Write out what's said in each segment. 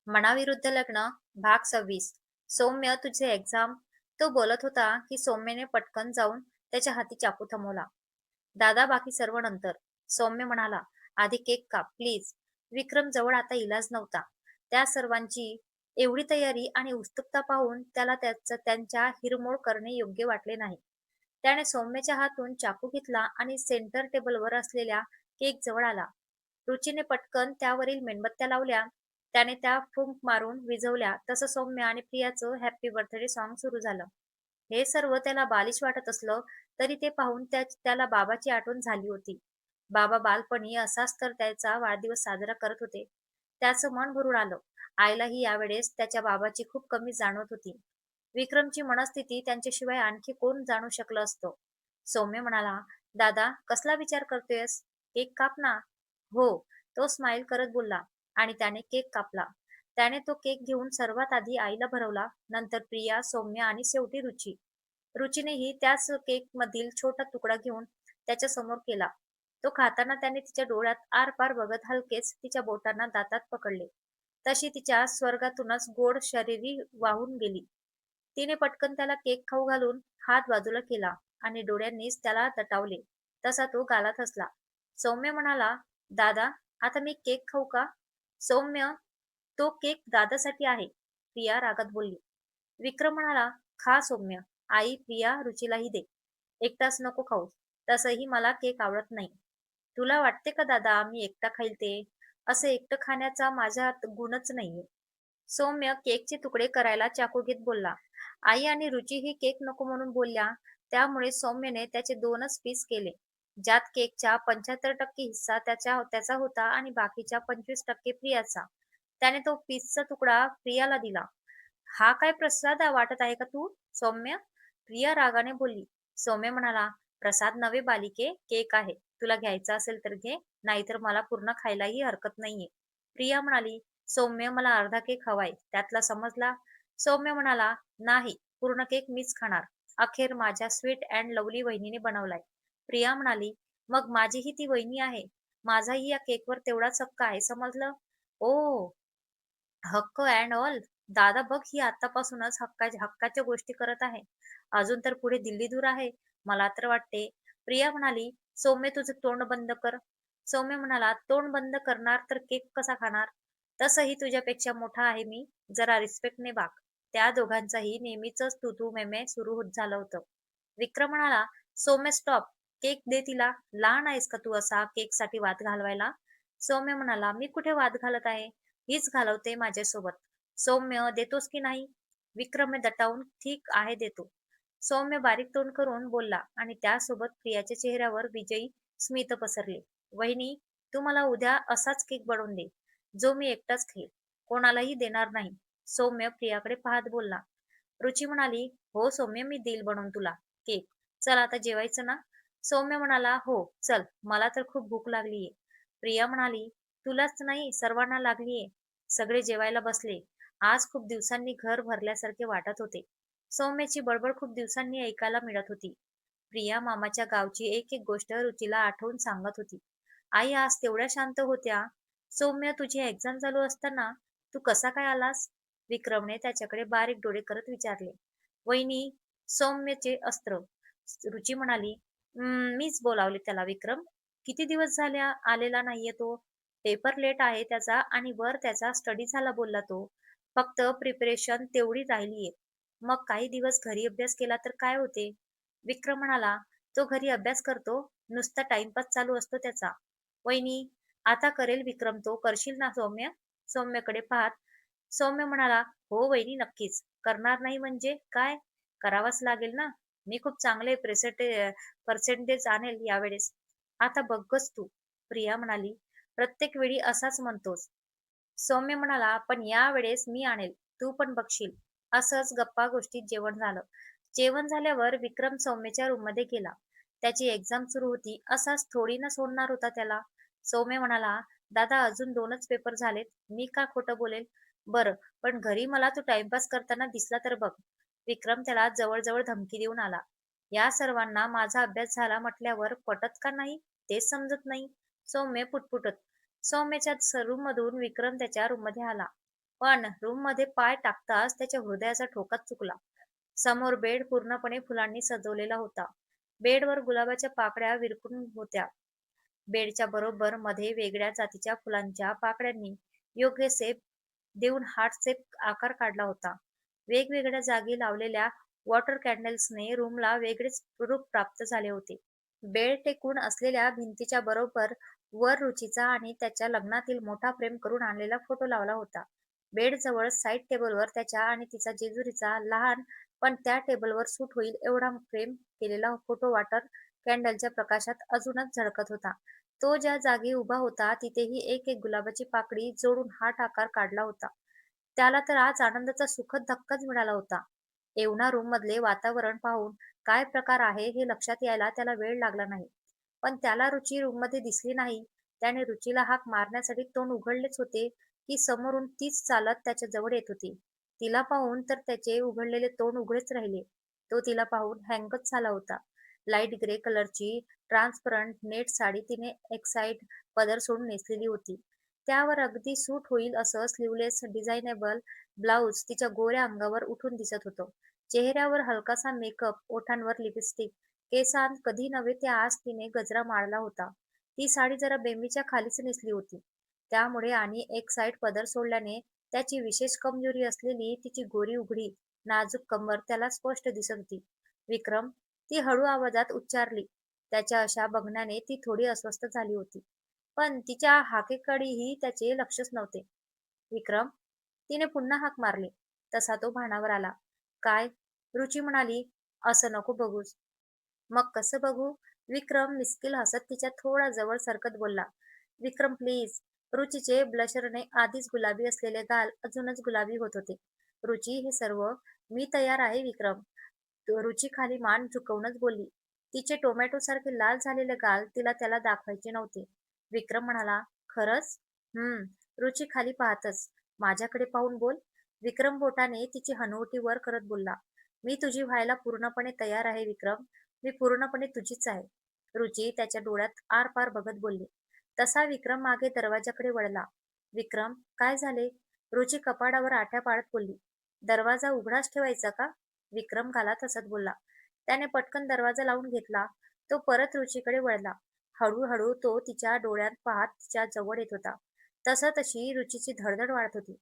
मनाविरुद्ध लग्न भाग 26. सौम्य तुझे एक्झाम. तो बोलत होता की सौम्यने पटकन जाऊन त्याच्या हाती चाकू थमवला. दादा बाकी सर्व नंतर. सौम्य म्हणाला, आधी केक काप प्लीज. विक्रम जवळ आता इलाज नव्हता. त्या सर्वांची एवढी तयारी आणि उत्सुकता पाहून त्याला त्यांच्या हिरमोड करणे योग्य वाटले नाही. त्याने सौम्यच्या हातून चाकू घेतला आणि सेंटर टेबलवर असलेल्या केक जवळ आला. रुचीने पटकन त्यावरील मेणबत्त्या लावल्या. त्याने त्या फूंक मारून विझवल्या. तसं सौम्य आणि प्रियाचं हॅपी बर्थडे सॉन्ग सुरू झालं. हे सर्व त्याला बालिश वाटत असलं तरी ते पाहून त्याला बाबाची आठवण झाली होती. बाबा बालपणी असाच तर त्याचा वाढदिवस साजरा करत होते. त्याचं मन भरून आलं. आईलाही यावेळेस त्याच्या बाबाची खूप कमी जाणवत होती. विक्रमची मनस्थिती त्यांच्याशिवाय आणखी कोण जाणू शकलं असतं. सौम्य म्हणाला, दादा कसला विचार करतोयस? केक काप ना. हो, तो स्माईल करत बोलला आणि त्याने केक कापला. त्याने तो केक घेऊन सर्वात आधी आईला भरवला, नंतर प्रिया, सौम्य आणि शेवटी रुची. रुचीनेही त्याच केकमधील छोटा तुकडा घेऊन त्याच्या समोर केला. तो खाताना त्याने तिच्या डोळ्यात आरपार बघत हलकेच तिच्या बोटांना दातात पकडले. तशी तिच्या स्वर्गातूनच गोड शरीरी वाहून गेली. तिने पटकन त्याला केक खाऊ घालून हात बाजूला केला आणि डोळ्यांनीच त्याला दटावले. तसा तो गालात हसला. सौम्य म्हणाला, दादा, आता मी केक खाऊ का? सौम्य, तो केक दादासाठी आहे, प्रिया रागात बोलली. विक्रम म्हणाला, खा सौम्य. आई, प्रिया, रुचीलाही दे. एकटाच नको खाऊस. तसंही मला केक आवडत नाही. तुला वाटते का दादा मी एकटा खाईल ते? असं एकटं खाण्याचा माझ्यात गुणच नाहीये. सौम्य केकचे तुकडे करायला चाकू घेत बोलला. आई आणि रुचीही केक नको म्हणून बोलल्या, त्यामुळे सौम्यने त्याचे 2च पीस केले. ज्यात केकच्या 75% हिस्सा त्याचा होता आणि बाकीच्या 25% प्रियाचा. त्याने तो पीसचा तुकडा प्रियाला दिला. हा काय प्रसाद वाटत आहे का तू, सौम्य? प्रिया रागाने बोलली. सौम्य म्हणाला, प्रसाद नव्हे बालिके, केक आहे. तुला घ्यायचा असेल तर घे, नाहीतर मला पूर्ण खायलाही हरकत नाहीये. प्रिया म्हणाली, सौम्य मला अर्धा केक हवाय, त्यातला समजला? सौम्य म्हणाला, नाही, पूर्ण केक मीच खाणार. अखेर माझ्या स्वीट अँड लवली वहिनीने बनवलाय. प्रिया म्हणाली, मग माझीही ती वहिनी आहे. माझाही या केकवर तेवढाच हक्क आहे, समजलं? ओ, हक्क अँड ऑल. दादा बघ ही आतापासूनच हक्काच्या गोष्टी करत आहे. अजून तर पुढे दिल्ली दूर आहे. मला तर वाटते. प्रिया म्हणाली, सौम्य तुझं तोंड बंद कर. सौम्य म्हणाला, तोंड बंद करणार तर केक कसा खाणार? तसंही तुझ्यापेक्षा मोठा आहे मी. जरा रिस्पेक्टने वाग. त्या दोघांचाही नेहमीच तू तू मेमे सुरू होत झालं होतं. विक्रम म्हणाला, सौम्य स्टॉप. केक दे तिला. लहान आहेस का तू असा केकसाठी वाद घालवायला? सौम्य म्हणाला, मी कुठे वाद घालत आहे? हीच घालवते माझ्यासोबत. सौम्य देतोस की नाही? विक्रमने दटावून ठीक आहे देतो. सौम्य बारीक तोंड करून बोलला आणि त्यासोबत प्रियाच्या चेहऱ्यावर विजयी स्मित पसरले. वहिनी, तू मला उद्या असाच केक बनवून दे, जो मी एकटाच खाईल. कोणालाही देणार नाही. सौम्य प्रियाकडे पाहत बोलला. रुची म्हणाली, हो सौम्य, मी देईल बनवून तुला केक. चल आता जेवायचं ना? सौम्य म्हणाला, हो चल, मला तर खूप भूक लागलीये. प्रिया म्हणाली, तुलाच नाही सर्वांना लागलीये. सगळे जेवायला बसले. आज खूप दिवसांनी घर भरल्यासारखे वाटत होते. सौम्याची बडबड खूप दिवसांनी ऐकायला मिळत होती. प्रिया मामाच्या गावची एक एक गोष्ट रुचीला आठवून सांगत होती. आई आज तेवढ्या शांत होत्या. सौम्य तुझी एक्झाम चालू असताना तू कसा काय आलास? विक्रमने त्याच्याकडे बारीक डोळे करत विचारले. वहिनी, सौम्यचे अस्त्र. रुची म्हणाली, मीच बोलावले त्याला विक्रम. किती दिवस झाले आलेला नाहीये तो. पेपर लेट आहे त्याचा आणि वर त्याचा स्टडी झाला बोलला तो. फक्त प्रिपरेशन तेवढी राहिलीये. मग काही दिवस घरी अभ्यास केला तर काय होते? विक्रम म्हणाला, तो घरी अभ्यास करतो, नुसता टाइमपास चालू असतो त्याचा. वहिनी, आता करेल विक्रम तो, करशील ना सौम्य? सौम्यकडे पाहत सौम्य म्हणाला, हो वहिनी नक्कीच. करणार नाही म्हणजे काय? करावाच लागेल ना. मी खूप चांगले पर्सेंटेज आणेल यावेळेस. आता बघच तू. प्रिया म्हणाली, प्रत्येक वेळी असाच म्हणतोस. सौम्य म्हणाला, पण या वेळेस मी आणेल, तू पण बघशील. असंच गप्पा गोष्टीत जेवण झालं. जेवण झाल्यावर विक्रम सौम्यच्या रूममध्ये गेला. त्याची एक्झाम सुरू होती, असाच थोडी ना सोडणार होता त्याला. सौम्य म्हणाला, दादा अजून 2च पेपर झालेत, मी का खोटं बोलेल? बरं, पण घरी मला तू टाइमपास करताना दिसला तर बघ. विक्रम त्याला जवळ धमकी देऊन आला. या सर्वांना माझा अभ्यास झाला म्हटल्यावर पटत का नाही तेच समजत नाही. सौम्य पुटपुटत. सौम्यच्या रूममधून विक्रम त्याच्या रूममध्ये आला. पण रूममध्ये पाय टाकताच त्याच्या हृदयाचा ठोकाच चुकला. समोर बेड पूर्णपणे फुलांनी सजवलेला होता. बेडवर गुलाबाच्या पाकळ्या विरकून होत्या. बेडच्या बरोबर मध्ये वेगळ्या जातीच्या फुलांच्या पाकळ्यांनी योग्य शेप देऊन हार्ट आकार काढला होता. वेगवेगळ्या जागी लावलेल्या वॉटर कॅन्डल्सने रूमला वेगळेच रूप प्राप्त झाले होते. बेड टेकून असलेल्या भिंतीच्या बरोबर वर रुचीचा आणि त्याच्या लग्नातील मोठा फ्रेम करून आणलेला फोटो लावला होता. बेडजवळ साईड टेबलवर त्याच्या आणि तिचा जेजुरीचा लहान पण त्या टेबलवर सूट होईल एवढा फ्रेम केलेला फोटो वॉटर कॅन्डलच्या प्रकाशात अजूनच झळकत होता. तो ज्या जागी उभा होता तिथेही एक एक गुलाबाची पाकळी जोडून हार्ट आकार काढला होता. त्याला तर आज आनंदाचा सुखद धक्काच मिळाला होता. एवढा रूम मधले वातावरण पाहून काय प्रकार आहे हे लक्षात यायला त्याला वेळ लागला नाही. पण त्याला रुची रूममध्ये दिसली नाही. त्याने रुचीला हाक मारण्यासाठी तोंड उघडलेच होते की समोरून तीच चालत त्याच्या जवळ येत होती. तिला पाहून तर त्याचे उघडलेले तोंड उघडेच राहिले. तो तिला पाहून हँगच झाला होता. लाईट ग्रे कलरची ट्रान्सपरंट नेट साडी तिने एक्साईड पदर सोडून नेसलेली होती. त्यावर अगदी सूट होईल असं स्लीवलेस डिझायनेबल ब्लाउज तिच्या गोऱ्या अंगावर उठून दिसत होतं. चेहऱ्यावर हलकासा मेकअप, ओठांवर लिपस्टिक, केसांत कधी नव्हे ते आज तिने गजरा मारला होता. ती साडी जरा बेंबीच्या खालीच नेसली होती. त्यामुळे आणि एक साईड पदर सोडल्याने त्याची विशेष कमजोरी असलेली तिची गोरी उघडी, नाजूक कंबर त्याला स्पष्ट दिसत होती. विक्रम, ती हळू आवाजात उच्चारली. त्याच्या अशा बघण्याने ती थोडी अस्वस्थ झाली होती. पण तिच्या हाकेकडेही त्याचे लक्षच नव्हते. विक्रम, तिने पुन्हा हाक मारली. तसा तो भानावर आला. काय? रुची म्हणाली. असं नको बघूस. मग कसं बघू? विक्रम मिस्किल हसत तिच्या थोडा जवळ सरकत बोलला. विक्रम प्लीज. रुचीचे ब्लशरने आधीच गुलाबी असलेले गाल अजूनच गुलाबी होत होते. रुची, हे सर्व मी तयार आहे विक्रम. रुची खाली मान झुकवूनच बोलली. तिचे टोमॅटोसारखे लाल झालेले गाल तिला त्याला दाखवायचे नव्हते. विक्रम म्हणाला, खरंच? हम्म. रुची खाली पाहतच. माझ्याकडे पाहून बोल. विक्रम बोटाने तिची हनुवटी वर करत बोलला. मी तुझी व्हायला पूर्णपणे तयार आहे विक्रम. मी पूर्णपणे तुझीच आहे. रुची त्याच्या डोळ्यात आरपार बघत बोलली. तसा विक्रम मागे दरवाजाकडे वळला. विक्रम, काय झाले? रुची कपाडावर आठ्या पाडत बोलली. दरवाजा उघडाच ठेवायचा का? विक्रम गालात हसत बोलला. त्याने पटकन दरवाजा लावून घेतला. तो परत रुचीकडे वळला. हळूहळू तो तिच्या डोळ्यात पाहत तिच्या जवळ येत होता. तशी रुचीची धडधड वाढत होती.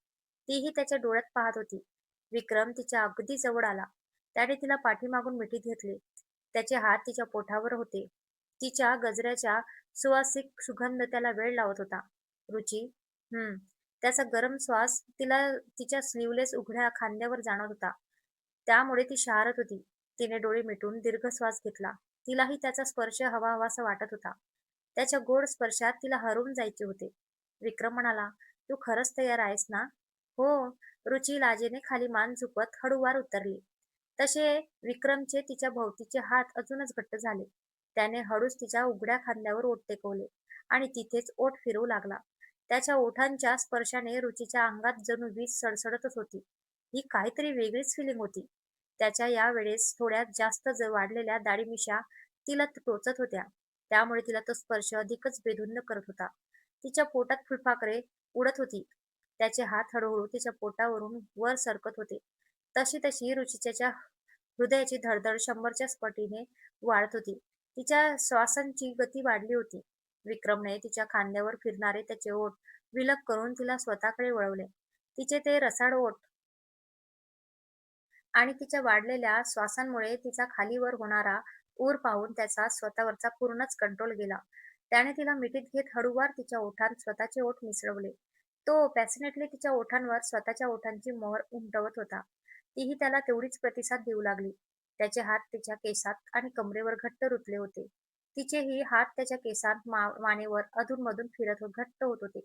तीही त्याच्या डोळ्यात पाहत होती. विक्रम तिच्या अगदी जवळ आला. त्याने तिला पाठीमागून मिठीत घेतले. त्याचे हात तिच्या पोटावर होते. तिच्या गजऱ्याच्या सुवासिक सुगंध त्याला वेड लावत होता. रुची, त्याचा गरम श्वास तिला तिच्या स्लीवलेस उघड्या खांद्यावर जाणवत होता. त्यामुळे ती शहारत होती. तिने डोळे मिटून दीर्घ श्वास घेतला. तिलाही त्याचा स्पर्श हवा हवासा वाटत होता. त्याच्या गोड स्पर्शात तिला हरवून जायचे होते. विक्रम म्हणाला, तू खरंच तयार आहेस ना? हो. रुची लाजेने खाली मान झुकवत हळूवार उत्तरली. तसे विक्रमचे तिच्या भोवतीचे हात अजूनच घट्ट झाले. त्याने हळूच तिच्या उघड्या खांद्यावर ओठ टेकवले आणि तिथेच ओठ फिरवू लागला. त्याच्या ओठांच्या स्पर्शाने रुचीच्या अंगात जणू वीज सडसडतच होती. ही काहीतरी वेगळीच फिलिंग होती. त्याच्या या वेळेस थोड्या जास्त वाढलेल्या दाढी-मिशा तिला टोचत होत्या. त्यामुळे तिला तो स्पर्श अधिकच बेधुंद करत होता. तिच्या पोटात फुलपाखरे उडत होती. त्याचे हात हळूहळू तिच्या पोटावरून वर सरकत होते. तशी रुचिच्या हृदयाची धडधड 100च्या स्पटीने वाढत होती. तिच्या श्वासांची गती वाढली होती. विक्रमने तिच्या खांद्यावर फिरणारे त्याचे ओठ विलग करून तिला स्वतःकडे वळवले. तिचे ते रसाळ ओठ आणि तिच्या वाढलेल्या श्वासांमुळे तिचा खालीवर होणारा ऊर पाहून त्याचा स्वतःवरचा पूर्णच कंट्रोल गेला. त्याने तिला मिठीत घेत हळूवार तिच्या ओठांत स्वतःचे ओठ मिसळवले. तो पॅशनेटली तिच्या ओठांवर स्वतःच्या ओठांची मोहर उमटवत होता. तीही त्याला तेवढीच प्रतिसाद देऊ लागली. त्याचे हात तिच्या केसात आणि कमरेवर घट्ट रुतले होते. तिचेही हात त्याच्या केसांत मानेवर अधूनमधून घट्ट होत होते.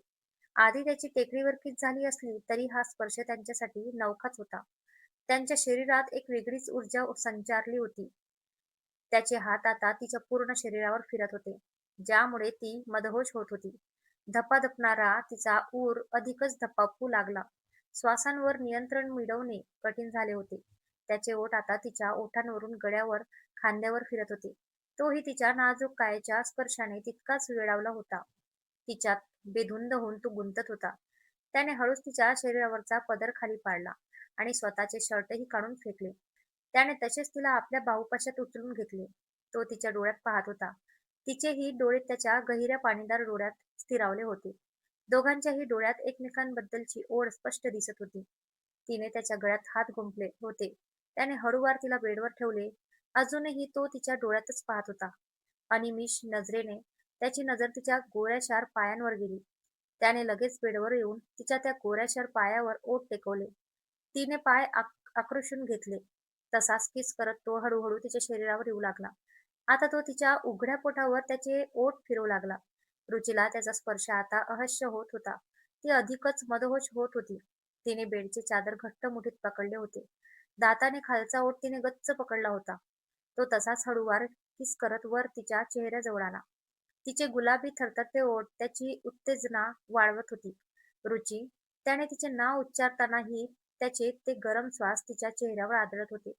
आधी त्याची टेकडीवर किस झाली असली तरी हा स्पर्श त्यांच्यासाठी नवखाच होता. त्यांच्या शरीरात एक वेगळीच ऊर्जा संचारली होती. त्याचे हात आता तिच्या पूर्ण शरीरावर फिरत होते, ज्यामुळे ती मदहोश होत होती. धपाधपणारा तिचा ऊर अधिकच धपापू लागला. श्वासांवर नियंत्रण मिळवणे कठीण झाले होते. त्याचे ओठ आता तिच्या ओठांवरून गळ्यावर, खांद्यावर फिरत होते. तोही तिच्या नाजूक कायेच्या स्पर्शाने तितकाच वेडावला होता. तिच्यात बेधुंद होऊन तो गुंतत होता. त्याने हळूच तिच्या शरीरावरचा पदर खाली पाडला आणि स्वतःचे शर्टही काढून फेकले. त्याने तसेच तिला आपल्या बाहुपाशात उचलून घेतले. तो तिच्या डोळ्यात पाहत होता. तिचेही डोळे त्याच्या गहिऱ्या पाणीदार डोळ्यात स्थिरावले होते. दोघांच्याही डोळ्यात एकमेकांबद्दलची ओढ स्पष्ट दिसत होती. तिने त्याच्या गळ्यात हात गुंफले होते. त्याने हळूवार तिला बेडवर ठेवले. अजूनही तो तिच्या डोळ्यातच पाहत होता. अनिमिष नजरेने त्याची नजर तिच्या गोऱ्याशार पायांवर गेली. त्याने लगेच बेडवर येऊन तिच्या त्या गोऱ्याशार पायावर ओठ टेकवले. तिने पाय आकृशून घेतले. तसाच किस करत तो हळूहळू तिच्या शरीरावर येऊ लागला. आता तो तिच्या उघड्या पोटावर त्याचे ओठ फिरवू लागला. रुचीला त्याचा स्पर्श आता अहस्य होत होता. ती अधिकच मदहोश होत होती. तिने बेडचे चादर घट्ट मुठीत पकडले होते. दाताने खालचा ओठ तिने गच्च पकडला होता. तो तसाच हळूवार किस करत वर तिच्या चेहऱ्याजवळ आला. तिचे गुलाबी थरथरते ओठ त्याची उत्तेजना वाढवत होती. रुची, त्याने तिचे नाव उच्चारतानाही त्याचे ते गरम श्वास तिच्या चेहऱ्यावर आदळत होते.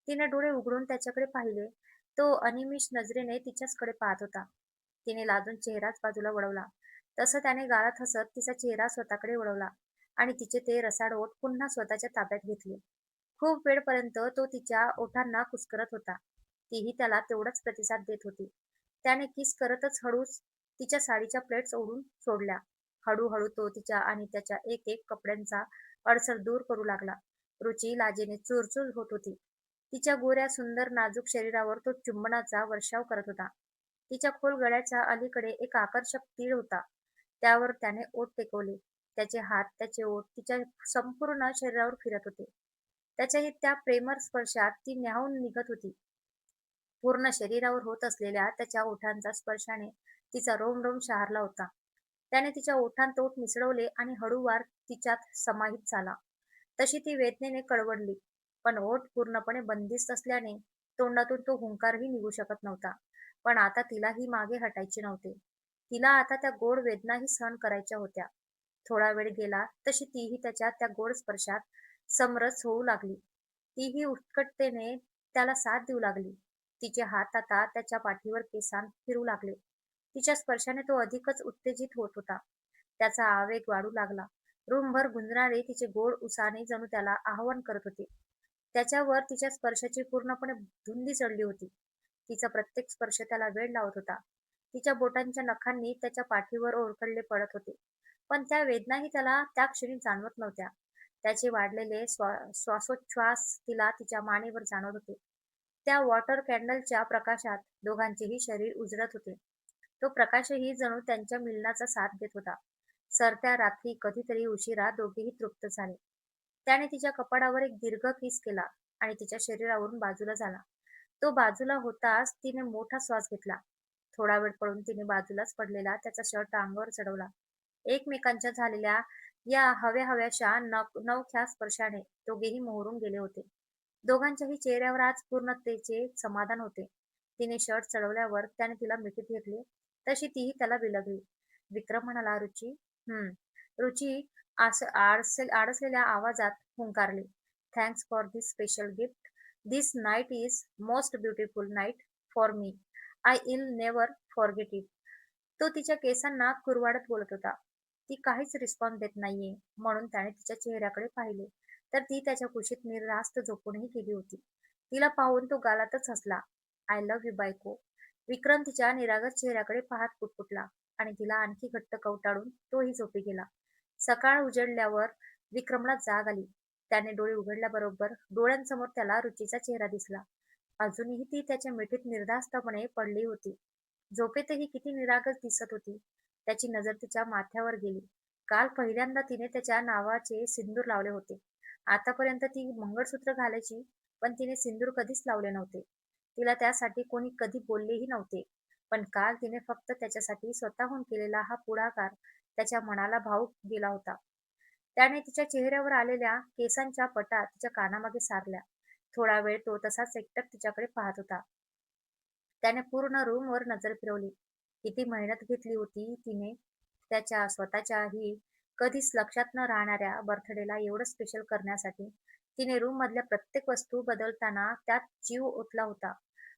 तिने डोळे उघडून त्याच्याकडे पाहिले. तो अनिमिष नजरेने तिच्याचकडे पाहत होता. तिने लाजून चेहराच बाजूला वळवला. तसं त्याने गाळत हसत तिचा चेहरा स्वतःकडे वळवला आणि तिचे ते रसाळ ओठ पुन्हा स्वतःच्या ताब्यात घेतले. खूप वेळपर्यंत तो तिच्या ओठांना कुस्करत होता. तीही त्याला तेवढाच प्रतिसाद देत होती. त्याने किस करतच हळूच तिच्या साडीच्या प्लेट्स ओढून सोडल्या. हळूहळू तो तिच्या आणि त्याच्या एक एक कपड्यांचा अडसर दूर करू लागला. रुची लाजेने चुरचूर होत होती. तिच्या गोऱ्या सुंदर नाजूक शरीरावर तो चुंबनाचा वर्षाव करत होता. तिच्या खोल गळ्याच्या अलीकडे एक आकर्षक तीळ होता. त्यावर त्याने ओठ टेकवले. त्याचे हात, त्याचे ओठ तिच्या संपूर्ण शरीरावर फिरत होते. त्याच्याही त्या प्रेमळ स्पर्शात ती न्हाऊन निघत होती. पूर्ण शरीरावर होत असलेल्या त्याच्या ओठांच्या स्पर्शाने तिचा रोमरोम शहारला होता. त्याने तिच्या ओठांत ओठ मिसळवले आणि हळूवार तिच्यात समाहित झाला. तशी ती वेदनेने कळवळली. पण ओठ पूर्णपणे बंदिस्त असल्याने तोंडातून तो हुंकारही निघू शकत नव्हता. पण आता तिलाही मागे हटायचे नव्हते. तिला आता त्या गोड वेदनाही सहन करायच्या होत्या. थोडा वेळ गेला तशी तीही त्याच्या त्या गोड स्पर्शात समरस होऊ लागली. तीही उत्कटतेने त्याला साथ देऊ लागली. तिचे हात आता त्याच्या पाठीवर केसांत फिरू लागले. तिच्या स्पर्शाने तो अधिकच उत्तेजित होत होता. त्याचा आवेग वाढू लागला. रूमभर गुंजणारे तिचे गोड उसाने जणू त्याला आवाहन करत होते. त्याच्यावर तिच्या स्पर्शाची पूर्णपणे धुंदी चढली होती. तिचा प्रत्येक स्पर्श त्याला वेड लावत होता. तिच्या बोटांच्या नखांनी त्याच्या पाठीवर ओरखडले पडत होते. पण त्या वेदनाही त्याला त्या क्षणी जाणवत नव्हत्या. त्याचे वाढलेले श्वासोच्छ्वास तिला तिच्या मानेवर जाणवत होते. त्या वॉटर कॅन्डलच्या प्रकाशात दोघांचेही शरीर उजळत होते. तो प्रकाशही जणू त्यांच्या मिलनाचा साथ देत होता. सरत्या रात्री कधीतरी उशिरा दोघेही तृप्त झाले. त्याने तिच्या कपाळावर एक दीर्घ किस केला आणि तिच्या शरीरावरून बाजूला झाला. तो बाजूला होताच तिने मोठा श्वास घेतला. थोडा वेळ पळून तिने बाजूलाच पडलेला त्याचा शर्ट अंगावर चढवला. एकमेकांच्या झालेल्या या हव्याहव्याशा नवख्या स्पर्शाने दोघेही मोहरून गेले होते. दोघांच्याही चेहऱ्यावर आज पूर्णतेचे समाधान होते. तिने शर्ट चढवल्यावर त्याने तिला मिठीत घेतले. तशी तीही त्याला बिलगली. विक्रम म्हणाला, रुची. रुची आडसलेल्या आवाजात हुंकारली. Thanks for this special gift. This night is most beautiful night for me. I'll never forget it. तो तिच्या केसांना कुरवाडत बोलत होता. ती काहीच रिस्पॉन्स देत नाहीये म्हणून त्याने तिच्या चेहऱ्याकडे पाहिले तर ती त्याच्या कुशीत निर्धास्त झोपूनही गेली होती. तिला पाहून तो गालातच हसला. आय लव्ह यू बायको. विक्रम तिच्या निरागस चेहऱ्याकडे पाहत पुटपुटला आणि तिला आणखी घट्ट कवटाळून तोही झोपी गेला. सकाळ उजळल्यावर विक्रमला जाग आली. त्याने डोळे उघडल्याबरोबर डोळ्यांसमोर त्याला रुचीचा चेहरा दिसला. अजूनही ती त्याच्या मिठीत निर्धास्तपणे पडली होती. झोपेतही किती निरागस दिसत होती. त्याची नजर तिच्या माथ्यावर गेली. काल पहिल्यांदा तिने त्याच्या नावाचे सिंदूर लावले होते. आतापर्यंत ती मंगळसूत्र घालायची, पण तिने सिंदूर कधीच लावले नव्हते. तिला त्यासाठी कोणी कधी बोललेही नव्हते. पण काल तिने फक्त त्याच्यासाठी स्वतःहून केलेला हा पुढाकार त्याच्या मनाला भावूक गेला होता. त्याने तिच्या चेहऱ्यावर आलेल्या केसांच्या पटा तिच्या कानामागे सारल्या. थोडा वेळ तो तसाच एकटक तिच्याकडे पाहत होता. त्याने पूर्ण रूमवर नजर फिरवली. किती मेहनत घेतली होती तिने त्याच्या स्वतःच्याही कधीच लक्षात न राहणाऱ्या बर्थडेला एवढं स्पेशल करण्यासाठी. तिने रूम मधल्या प्रत्येक वस्तू बदलताना त्यात जीव ओतला होता.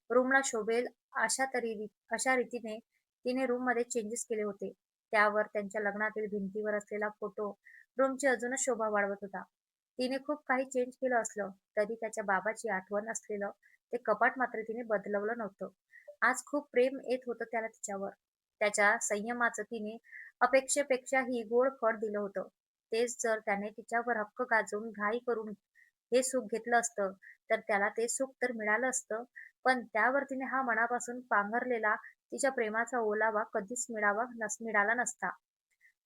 रूमला शोभेल अशा रीतीने तिने रूम मध्ये चेंजेस केले होते. त्यावर त्यांच्या लग्नातील भिंतीवर असलेला फोटो रूमची अजूनच शोभा वाढवत होता. तिने खूप काही चेंज केलं असलं तरी त्याच्या बाबाची आठवण असलेलं ते कपाट मात्र तिने बदलवलं नव्हतं. आज खूप प्रेम येत होतं त्याला तिच्यावर. त्याच्या संयमाचं तिने अपेक्षेपेक्षाही गोड फळ दिलं होतं. तेच जर त्याने तिच्यावर हक्क गाजवून घाई करून हे सुख घेतलं असतं, तर त्याला ते सुख तर मिळालं असतं, पण त्यावर तिने हा मनापासून पांघरलेला तिच्या प्रेमाचा ओलावा कधीच मिळाला नसता.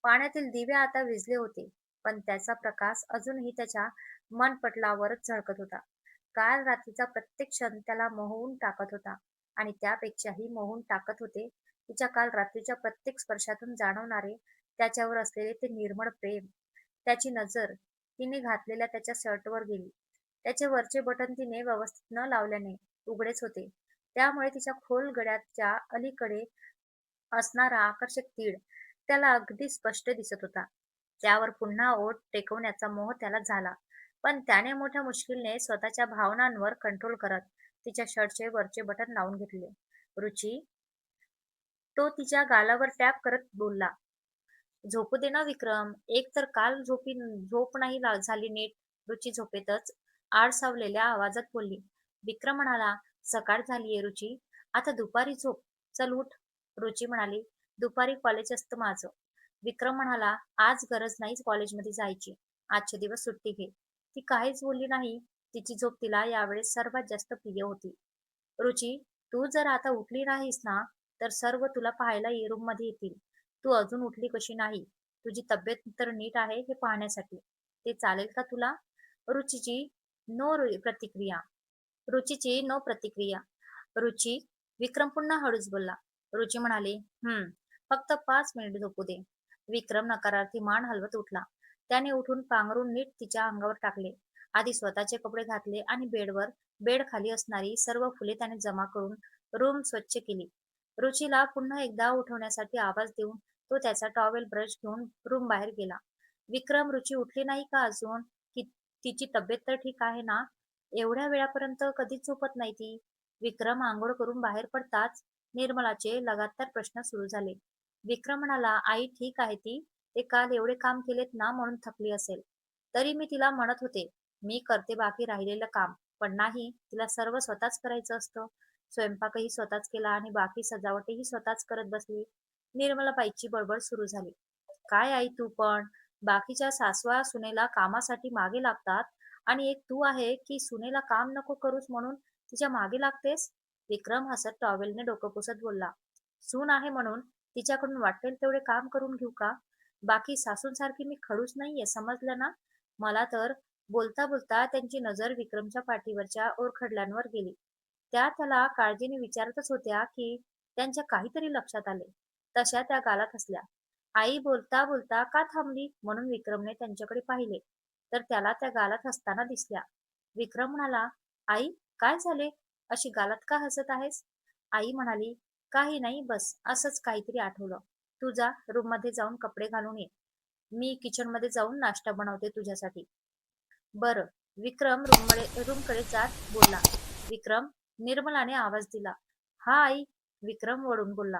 पाण्यातील दिवे आता विझले होते, पण त्याचा प्रकाश अजूनही त्याच्या मनपटलावरच झळकत होता. काल रात्रीचा प्रत्येक क्षण त्याला मोहवून टाकत होता आणि त्यापेक्षाही मोहून टाकत होते तिच्या काल रात्रीच्या प्रत्येक स्पर्शातून जाणवणारे त्याच्यावर असलेले ते निर्मळ प्रेम. त्याची नजर तिने घातलेल्या त्याच्या शर्टवर गेली. त्याचे वरचे बटन तिने व्यवस्थित न लावल्याने उघडेच होते. त्यामुळे तिच्या खोल गळ्याच्या अलीकडे असणारा आकर्षक तीळ त्याला अगदी स्पष्ट दिसत होता. त्यावर पुन्हा ओठ टेकवण्याचा मोह त्याला झाला, पण त्याने मोठ्या मुश्किलने स्वतःच्या भावनांवर कंट्रोल करत तिच्या शर्टचे वरचे बटन लावून घेतले. रुची, तो तिच्या गालावर टॅप करत बोलला. झोपू दे ना विक्रम. एक तर काल झोप नाही झाली नीट. रुची झोपेतच आळसावलेल्या आवाजात बोलली. विक्रम म्हणाला, सकाळ झालीये रुची. आता दुपारी झोप. चल उठ. रुची म्हणाली, दुपारी कॉलेज असतं माझं. विक्रम म्हणाला, आज गरज नाही कॉलेजमध्ये जायची. आजचे दिवस सुट्टी घे. ती काहीच बोलली नाही. तिची झोप तिला यावेळेस सर्वात जास्त प्रिय होती. रुची, तू जर आता उठली नाहीस ना, तर सर्व तुला पाहायला रूममध्ये येतील. तू अजून उठली कशी नाही. तुझी तब्येत तर नीट आहे हे पाहण्यासाठी. ते चालेल का तुला? रुचीची प्रतिक्रिया. रुचीची नो प्रतिक्रिया. रुची, विक्रम पुन्हा हळूच बोलला. रुची म्हणाली, फक्त 5 मिनिट झोपू दे. विक्रम नकारार्थी मान हलवत उठला. त्याने उठून पांघरून नीट तिच्या अंगावर टाकले. आधी स्वतःचे कपडे घातले आणि बेड खाली असणारी सर्व फुले त्याने जमा करून रूम स्वच्छ केली. रुचीला पुन्हा एकदा उठवण्यासाठी आवाज देऊन तो त्याचा टॉवेल ब्रश घेऊन रूम बाहेर गेला. विक्रम, रुची उठली नाही का अजून? की तिची तब्येत तर ठीक आहे ना? एवढ्या वेळापर्यंत कधीच झोपत नाही ती. विक्रम आंघोळ करून बाहेर पडताच निर्मलाचे लगातार प्रश्न सुरू झाले. विक्रम म्हणाला, आई ठीक आहे ती. ते काल एवढे काम केलेत ना म्हणून थकली असेल. तरी मी तिला म्हणत होते, मी करते बाकी राहिलेलं काम. पण नाही, तिला सर्व स्वतःच करायचं असतं. स्वयंपाकही स्वतःच केला आणि बाकी सजावटही स्वतःच करत बसली. निर्मलाबाईंची बडबड सुरू झाली. काय आई तू पण? बाकीच्या सासवा सुनेला कामासाठी मागे लागतात आणि एक तू आहे की सुनेला काम नको करूस म्हणून तिच्या मागे लागतेस? विक्रम हसत टॉवेलने डोकं पुसत बोलला. सून आहे म्हणून तिच्याकडून वाटेल तेवढे काम करून घेऊ का? बाकी सासूंसारखी मी खडूस नाहीये, समजलं ना? मला तर बोलता बोलता त्यांची नजर विक्रमच्या पाठीवरच्या ओरखडल्यांवर गेली. त्या त्याला काळजीने विचारतच होत्या की त्यांच्या काहीतरी लक्षात आले. तशा त्या गालात हसल्या. आई बोलता बोलता का थांबली म्हणून विक्रमने त्यांच्याकडे पाहिले, तर त्याला त्या गालात हसताना दिसल्या. विक्रम म्हणाला, आई काय झाले? अशी गालात का हसत आहेस? आई म्हणाली, काही नाही, बस असंच काहीतरी आठवलं. तू जा रूम मध्ये जाऊन कपडे घालून ये. मी किचन मध्ये जाऊन नाश्ता बनवते तुझ्यासाठी. बरं. विक्रम रूमकडे जात बोलला. विक्रम, निर्मलाने आवाज दिला. हा आई. विक्रम वळून बोलला.